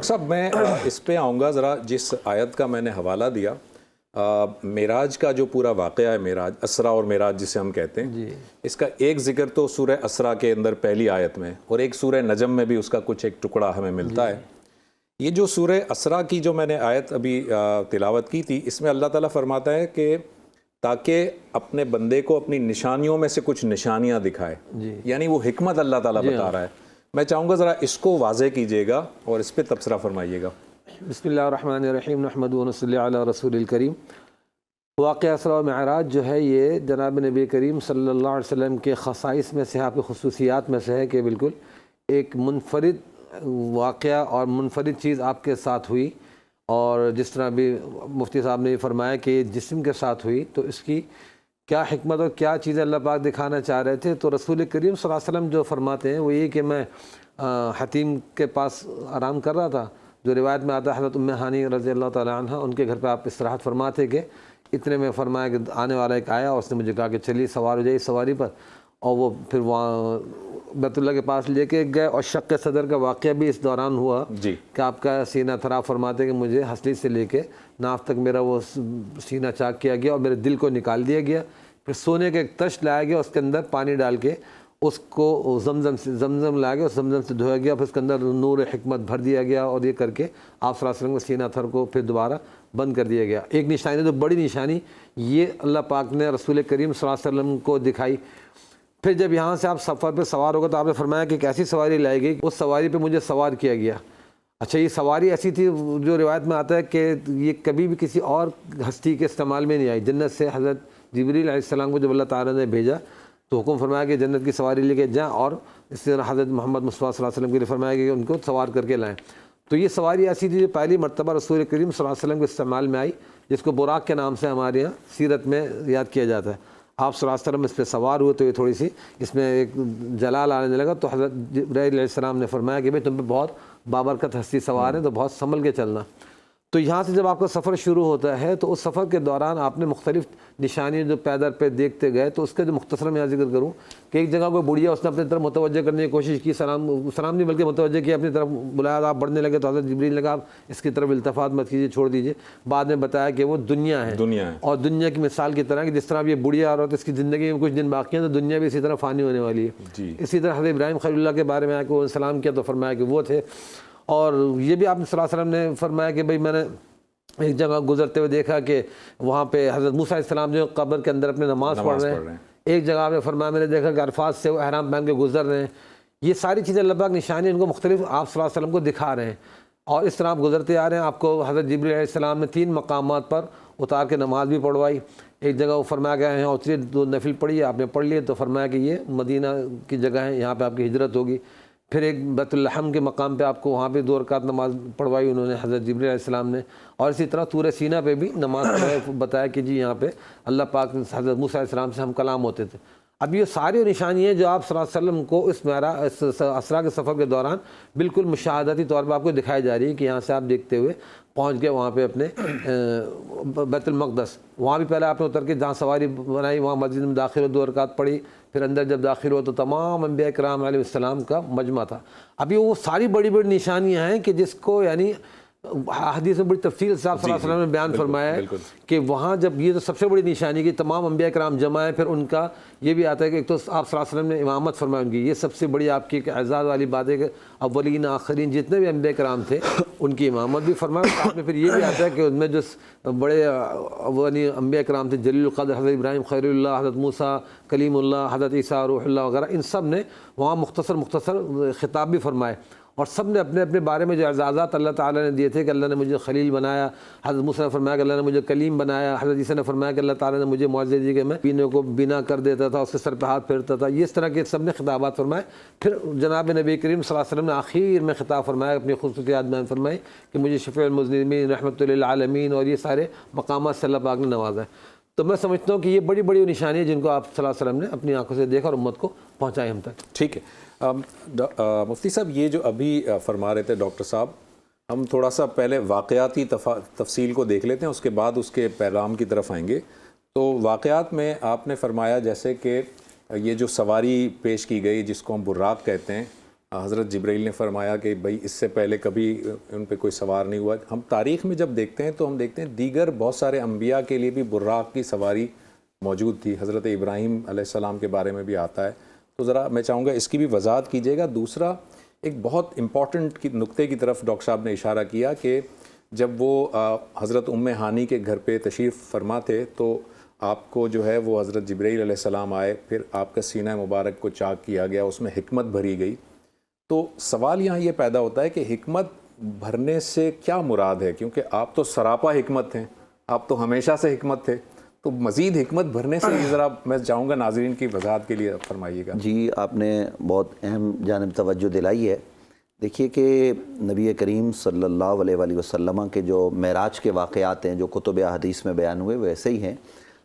Doctor صاحب میں اس پہ آؤں گا ذرا، جس آیت کا میں نے حوالہ دیا، معراج کا جو پورا واقعہ ہے، معراج، اسرا اور معراج جسے ہم کہتے ہیں، اس کا ایک ذکر تو سورہ اسرا کے اندر پہلی آیت میں، اور ایک سورہ نجم میں بھی اس کا کچھ ایک ٹکڑا ہمیں ملتا ہے۔ یہ جو سورہ اسرا کی جو میں نے آیت ابھی تلاوت کی تھی، اس میں اللہ تعالیٰ فرماتا ہے کہ تاکہ اپنے بندے کو اپنی نشانیوں میں سے کچھ نشانیاں دکھائے، یعنی وہ حکمت اللہ تعالیٰ بتا رہا ہے۔ میں چاہوں گا ذرا اس کو واضح کیجئے گا اور اس پہ تبصرہ فرمائیے گا۔ بسم اللہ الرحمن الرحیم، نحمدہ و نصلی علی رسول الکریم۔ واقعہ اسرا و معراج جو ہے یہ جناب نبی کریم صلی اللہ علیہ وسلم کے خصائص میں سے، آپ کی خصوصیات میں سے ہے کہ بالکل ایک منفرد واقعہ اور منفرد چیز آپ کے ساتھ ہوئی، اور جس طرح بھی مفتی صاحب نے یہ فرمایا کہ یہ جسم کے ساتھ ہوئی، تو اس کی کیا حکمت اور کیا چیزیں اللہ پاک دکھانا چاہ رہے تھے۔ تو رسول کریم صلی اللہ علیہ وسلم جو فرماتے ہیں وہ یہ کہ میں حتیم کے پاس آرام کر رہا تھا، جو روایت میں آتا ہے حضرت ام ہانی رضی اللہ تعالیٰ عنہ، ان کے گھر پہ آپ استراحت فرماتے کہ اتنے میں فرمایا کہ آنے والا ایک آیا اور اس نے مجھے کہا کہ چلیے سوار ہو جائیے سواری پر، اور وہ پھر وہاں بیت اللہ کے پاس لے کے گئے، اور شق صدر کا واقعہ بھی اس دوران ہوا کہ آپ کا سینہ تھرا، فرماتے کہ مجھے ہنسلی سے لے کے ناف تک میرا وہ سینہ چاک کیا گیا اور میرے دل کو نکال دیا گیا، پھر سونے کا ایک تشت لایا گیا، اس کے اندر پانی ڈال کے اس کو زمزم لایا گیا، اس زمزم سے دھویا گیا، پھر اس کے اندر نور حکمت بھر دیا گیا، اور یہ کر کے آپ صلی اللہ علیہ وسلم کے سینہ تھر کو پھر دوبارہ بند کر دیا گیا۔ ایک نشانی تو بڑی نشانی یہ اللہ پاک نے رسول کریم صلی اللہ علیہ وسلم کو دکھائی۔ پھر جب یہاں سے آپ سفر پہ سوار ہو گئے تو آپ نے فرمایا کہ ایک ایسی سواری لائی گئی، اس سواری پہ مجھے سوار کیا گیا۔ اچھا، یہ سواری ایسی تھی جو روایت میں آتا ہے کہ یہ کبھی بھی کسی اور ہستی کے استعمال میں نہیں آئی۔ جنت سے حضرت جبریل علیہ السلام کو جب اللہ تعالیٰ نے بھیجا تو حکم فرمایا کہ جنت کی سواری لے کے جائیں، اور اس طرح حضرت محمد مصطفیٰ صلی اللہ علیہ وسلم کے لیے فرمایا کہ ان کو سوار کر کے لائیں۔ تو یہ سواری ایسی تھی جو پہلی مرتبہ رسول کریم صلی اللہ علیہ وسلم کے استعمال میں آئی، جس کو براق کے نام سے ہمارے یہاں سیرت میں یاد کیا جاتا ہے۔ آپ صلی اللہ علیہ وسلم اس پہ سوار ہوئے تو یہ تھوڑی سی اس میں ایک جلال آنے لگا، تو حضرت جبرائیل علیہ السلام نے فرمایا کہ بھئی تم پہ بہت بابرکت ہستی سوار ہیں، تو بہت سنبھل کے چلنا۔ تو یہاں سے جب آپ کا سفر شروع ہوتا ہے تو اس سفر کے دوران آپ نے مختلف نشانیاں جو پیدر پہ دیکھتے گئے، تو اس کا جو مختصر میں ذکر کروں کہ ایک جگہ کوئی بڑھیا اس نے اپنی طرف متوجہ کرنے کی کوشش کی، سلام نہیں بلکہ متوجہ کیا اپنی طرف، بلایا، آپ بڑھنے لگے تو حضرت جبریل نے کہا آپ اس کی طرف التفات مت کیجیے، چھوڑ دیجیے۔ بعد میں بتایا کہ وہ دنیا ہے، اور دنیا کی مثال کی طرح کہ جس طرح یہ بڑھیا عورت اس کی زندگی میں کچھ دن باقی ہیں تو دنیا بھی اسی طرح فانی ہونے والی ہے۔ اسی طرح حضرت ابراہیم خلیل اللہ کے بارے میں آیا کہ وہ سلام کیا تو فرمایا کہ وہ تھے، اور یہ بھی آپ صلی اللہ علیہ وسلم نے فرمایا کہ بھئی میں نے ایک جگہ گزرتے ہوئے دیکھا کہ وہاں پہ حضرت موسیٰ علیہ السلام جو قبر کے اندر اپنے نماز پڑھ رہے ہیں۔ ایک جگہ آپ نے فرمایا میں نے دیکھا کہ عرفات سے وہ احرام پہن کے گزر رہے ہیں۔ یہ ساری چیزیں اللہ پاک نشانی ان کو مختلف آپ صلی اللہ علیہ وسلم کو دکھا رہے ہیں، اور اس طرح آپ گزرتے آ رہے ہیں۔ آپ کو حضرت جبریل علیہ السلام نے 3 مقامات پر اتار کے نماز بھی پڑھوائی۔ ایک جگہ وہ فرمایا گیا یہاں اتریے 2 نفل پڑھیے، آپ نے پڑھ لیے، تو فرمایا کہ یہ مدینہ کی جگہ ہے، یہاں پہ آپ کی ہجرت ہوگی۔ پھر ایک بیت اللحم کے مقام پہ آپ کو وہاں پہ 2 رکعت نماز پڑھوائی انہوں نے، حضرت جبریل علیہ السلام نے، اور اسی طرح طور سینہ پہ بھی نماز بتایا کہ جی یہاں پہ اللہ پاک حضرت موسیٰ علیہ السلام سے ہم کلام ہوتے تھے۔ اب یہ ساری نشانیاں جو آپ صلی اللہ علیہ وسلم کو اس اسرا کے سفر کے دوران بالکل مشاہداتی طور پہ آپ کو دکھائی جا رہی ہے کہ یہاں سے آپ دیکھتے ہوئے پہنچ گئے وہاں پہ اپنے بیت المقدس۔ وہاں بھی پہلے آپ نے اتر کے جہاں سواری بنائی وہاں مسجد میں داخل ہو، 2 رکعت پڑھی، پھر اندر جب داخل ہو تو تمام انبیاء کرام علیہ السلام کا مجمع تھا۔ اب یہ وہ ساری بڑی بڑی نشانیاں ہیں کہ جس کو یعنی حدیث میں بڑی تفصیل سے آپ صلی اللہ علیہ وسلم نے بیان فرمایا ہے کہ وہاں جب یہ تو سب سے بڑی نشانی کہ تمام انبیاء کرام جمع ہیں، پھر ان کا یہ بھی آتا ہے کہ ایک تو آپ صلی اللہ علیہ وسلم نے امامت فرمایا ان کی، یہ سب سے بڑی آپ کی ایک اعزاز والی بات ہے کہ اولین آخرین جتنے بھی انبیاء کرام تھے ان کی امامت بھی فرمایا۔ آپ میں پھر یہ بھی آتا ہے کہ ان میں جو بڑے اولین انبیاء کرام تھے، جلیل القدر حضرت ابراہیم خلیل اللہ، حضرت موسیٰ کلیم اللہ، حضرت عیسیٰ روح اللہ وغیرہ، ان سب نے وہاں مختصر خطاب بھی فرمائے، اور سب نے اپنے اپنے بارے میں جو اعزازات اللہ تعالیٰ نے دیے تھے کہ اللہ نے مجھے خلیل بنایا، حضرت موسیٰ نے فرمایا کہ اللہ نے مجھے کلیم بنایا، حضرت عیسیٰ نے فرمایا کہ اللہ تعالیٰ نے مجھے معجزے دیے کہ میں بینے کو بینا کر دیتا تھا، اس کے سر پہ ہاتھ پھیرتا تھا۔ یہ اس طرح کے سب نے خطابات فرمائے۔ پھر جناب نبی کریم صلی اللہ علیہ وسلم نے آخر میں خطاب فرمایا، اپنی خصوصیات بیان فرمائی کہ مجھے شفیع المذنبین، رحمۃ للعالمین، اور یہ سارے مقامات سے اللہ پاک نے نوازا ہے۔ تو میں سمجھتا ہوں کہ یہ بڑی بڑی نشانی ہے جن کو آپ صلی اللہ علیہ وسلم نے اپنی آنکھوں سے دیکھا اور امت کو پہنچائی ہم تک۔ ٹھیک ہے مفتی صاحب، یہ جو ابھی فرما رہے تھے ڈاکٹر صاحب، ہم تھوڑا سا پہلے واقعاتی تفصیل کو دیکھ لیتے ہیں، اس کے بعد اس کے پیغام کی طرف آئیں گے۔ تو واقعات میں آپ نے فرمایا جیسے کہ یہ جو سواری پیش کی گئی جس کو ہم براق کہتے ہیں، حضرت جبرائیل نے فرمایا کہ بھائی اس سے پہلے کبھی ان پہ کوئی سوار نہیں ہوا. ہم تاریخ میں جب دیکھتے ہیں تو ہم دیکھتے ہیں دیگر بہت سارے انبیاء کے لیے بھی براق کی سواری موجود تھی. حضرت ابراہیم علیہ السلام کے بارے میں بھی آتا ہے. تو ذرا میں چاہوں گا اس کی بھی وضاحت کیجیے گا. دوسرا ایک بہت امپورٹنٹ نقطے کی طرف ڈاکٹر صاحب نے اشارہ کیا کہ جب وہ حضرت ام ہانی کے گھر پہ تشریف فرما تھے تو آپ کو جو ہے وہ حضرت جبرائیل علیہ السلام آئے, پھر آپ کا سینہ مبارک کو چاک کیا گیا, اس میں حکمت بھری گئی. تو سوال یہاں یہ پیدا ہوتا ہے کہ حکمت بھرنے سے کیا مراد ہے, کیونکہ آپ تو سراپا حکمت ہیں, آپ تو ہمیشہ سے حکمت تھے, تو مزید حکمت بھرنے سے یہ ذرا میں چاہوں گا ناظرین کی وضاحت کے لیے فرمائیے گا. جی, آپ نے بہت اہم جانب توجہ دلائی ہے. دیکھیے کہ نبی کریم صلی اللہ علیہ وآلہ وسلم کے جو معراج کے واقعات ہیں جو کتب احادیث میں بیان ہوئے ویسے ہی ہیں,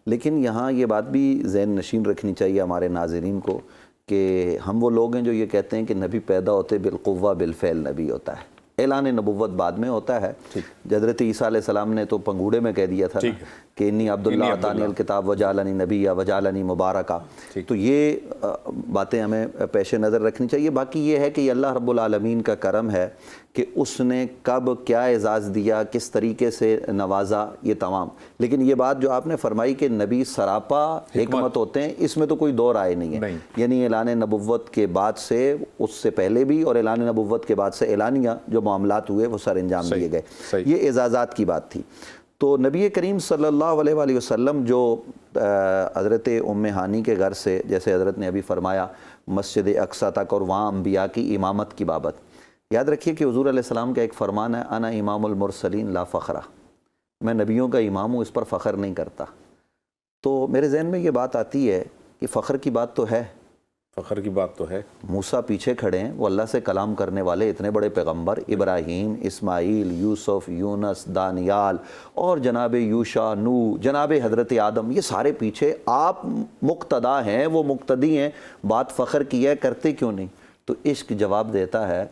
لیکن یہاں یہ بات بھی ذہن نشین رکھنی چاہیے ہمارے ناظرین کو کہ ہم وہ لوگ ہیں جو یہ کہتے ہیں کہ نبی پیدا ہوتے بالقوہ بالفعل نبی ہوتا ہے, اعلان نبوت بعد میں ہوتا ہے. حضرت عیسیٰ علیہ السلام نے تو پنگوڑے میں کہہ دیا تھا کہ انی عبداللہ آتانی الکتاب وجعلنی نبیا وجعلنی مبارکہ. تو یہ باتیں ہمیں پیش نظر رکھنی چاہیے. باقی یہ ہے کہ یہ اللہ رب العالمین کا کرم ہے کہ اس نے کب کیا اعزاز دیا, کس طریقے سے نوازا, یہ تمام. لیکن یہ بات جو آپ نے فرمائی کہ نبی سراپا حکمت ہوتے ہیں, اس میں تو کوئی دو رائے نہیں ہے. یعنی اعلان نبوت کے بعد سے, اس سے پہلے بھی اور اعلان نبوت کے بعد سے اعلانیہ جو معاملات ہوئے وہ سر انجام دیے گئے. یہ اعزازات کی بات تھی. تو نبی کریم صلی اللہ علیہ وآلہ وسلم جو حضرت ام ہانی کے گھر سے, جیسے حضرت نے ابھی فرمایا, مسجد اقصیٰ تک اور وہاں انبیاء کی امامت کی بابت, یاد رکھیے کہ حضور علیہ السلام کا ایک فرمان ہے, انا امام المرسلین لا فخرہ, میں نبیوں کا امام ہوں, اس پر فخر نہیں کرتا. تو میرے ذہن میں یہ بات آتی ہے کہ فخر کی بات تو ہے, فخر کی بات تو ہے. موسیٰ پیچھے کھڑے ہیں, وہ اللہ سے کلام کرنے والے اتنے بڑے پیغمبر, ابراہیم, اسماعیل, یوسف, یونس, دانیال اور جناب یوشع, نوح, جناب حضرت آدم, یہ سارے پیچھے. آپ مقتدا ہیں, وہ مقتدی ہیں, بات فخر کی ہے, کرتے کیوں نہیں؟ تو عشق جواب دیتا ہے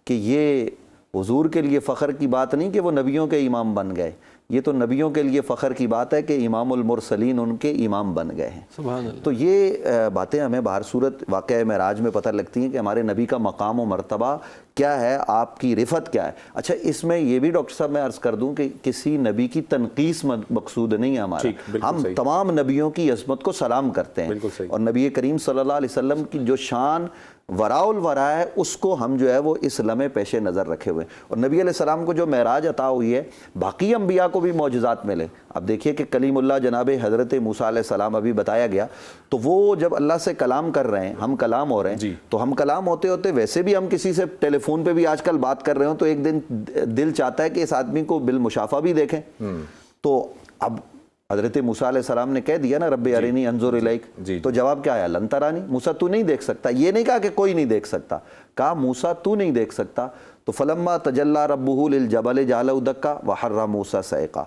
کہ یہ حضور کے لیے فخر کی بات نہیں کہ وہ نبیوں کے امام بن گئے, یہ تو نبیوں کے لیے فخر کی بات ہے کہ امام المرسلین ان کے امام بن گئے ہیں. سبحان اللہ. تو یہ باتیں ہمیں بہر صورت واقعہ معراج میں پتہ لگتی ہیں کہ ہمارے نبی کا مقام و مرتبہ کیا ہے, آپ کی رفت کیا ہے. اچھا, اس میں یہ بھی ڈاکٹر صاحب میں عرض کر دوں کہ کسی نبی کی تنقیس مقصود نہیں ہے ہمارا, ہم تمام نبیوں کی عظمت کو سلام کرتے ہیں, اور نبی کریم صلی اللہ علیہ وسلم کی جو شان وراء الورا ہے اس کو ہم جو ہے وہ اس لمحے پیش نظر رکھے ہوئے. اور نبی علیہ السلام کو جو معراج عطا ہوئی ہے, باقی انبیاء کو بھی معجزات ملے. اب دیکھیے کہ کلیم اللہ جناب حضرت موسیٰ علیہ السلام ابھی بتایا گیا, تو وہ جب اللہ سے کلام کر رہے ہیں, ہم کلام ہو رہے ہیں, تو ہم کلام ہوتے ہوتے ویسے بھی ہم کسی سے ٹیلی فون پہ بھی آج کل بات کر رہے ہوں تو ایک دن دل چاہتا ہے کہ اس آدمی کو بالمشافہ بھی دیکھیں. تو اب حضرت موسیٰ علیہ السلام نے کہہ دیا نا, رب ارنی انظر الیک, تو جواب کیا آیا, لن ترانی, موسیٰ تو نہیں دیکھ سکتا. یہ نہیں کہا کہ کوئی نہیں دیکھ سکتا, کہا موسیٰ تو نہیں دیکھ سکتا. تو فلما تجلی ربہ للجبل جعلہ دکا وحر موسیٰ صعقا,